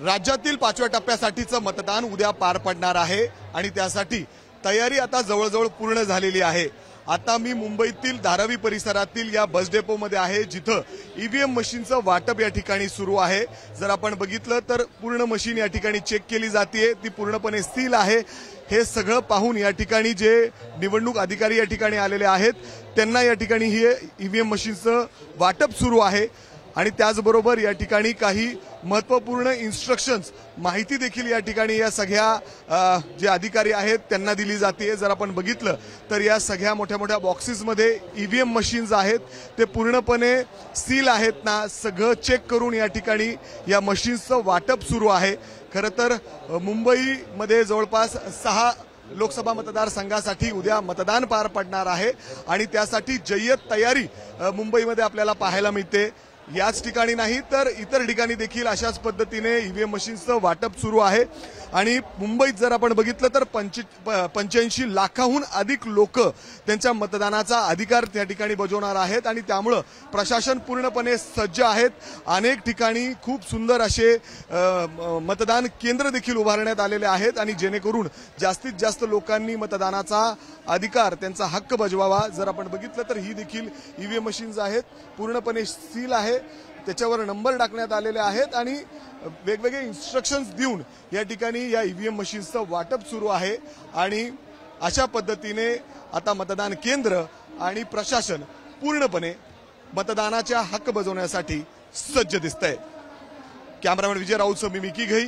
राज्यातील 5व्या टप्प्यासाठीचं मतदान उद्या पार पडणार आहे आणि त्यासाठी तयारी आता जवळजवळ पूर्ण झालेली आहे। आता मी मुंबईतील धारावी परिसरातील या बस डेपोमध्ये आहे, जिथं ईव्हीएम मशीनचं वाटप या ठिकाणी सुरू आहे। जर आपण बघितलं तर पूर्ण मशीन या ठिकाणी चेक केली जाते, ती पूर्णपणे सील आहे। हे सगळं पाहून या ठिकाणी जे निवडणूक अधिकारी या ठिकाणी आलेले आहेत त्यांना या ठिकाणी ही ईव्हीएम मशीनचं वाटप सुरू आहे आणि त्याचबरोबर या ठिकाणी काही महत्त्वपूर्ण इन्स्ट्रक्शन्स माहिती देखील या ठिकाणी या सगळ्या जे अधिकारी आहेत त्यांना दिली जाते। जर आपण बघितलं तर या सगळ्या मोठ्या मोठ्या बॉक्सेसमध्ये ईव्हीएम मशीन्स आहेत, ते पूर्णपणे सील आहेत ना, सगळं चेक करून या ठिकाणी या मशीन्सचं वाटप सुरू आहे। खरं तर मुंबईमध्ये जवळपास 6 लोकसभा मतदारसंघासाठी उद्या मतदान पार पडणार आहे आणि त्यासाठी जय्यत तयारी मुंबईमध्ये आपल्याला पाहायला मिळते। याच ठिकाणी नाही तर इतर ठिकाणी देखील अशाच पद्धतीने ईव्हीएम मशीनचं वाटप सुरू आहे आणि मुंबईत जर आपण बघितलं तर 85 लाखाहून अधिक लोक त्यांच्या मतदानाचा अधिकार त्या ठिकाणी बजावणार आहेत आणि त्यामुळे प्रशासन पूर्णपणे सज्ज आहेत। अनेक ठिकाणी खूप सुंदर असे मतदान केंद्र देखील उभारण्यात आलेले आहेत आणि जेणेकरून जास्तीत जास्त लोकांनी मतदानाचा अधिकार, त्यांचा हक्क बजवावा। जर आपण बघितलं तर ही देखील ईव्हीएम मशीन्स आहेत, पूर्णपणे सील आहे, त्याच्यावर नंबर टाकण्यात आलेले आहेत आणि वेगवेगळे इन्स्ट्रक्शन्स देऊन या ठिकाणी या ईव्हीएम मशीन्सचं वाटप सुरू आहे आणि अशा पद्धतीने आता मतदान केंद्र आणि प्रशासन पूर्णपणे मतदानाचा हक्क बजावण्यासाठी सज्ज दिसतंय। कॅमेरामॅन विजय राऊतसह मी मिकी घई,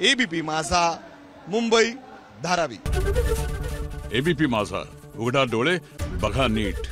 एबीपी माझा, मुंबई, धारावी। एबीपी माझा, उघडा डोळे बघा नीट।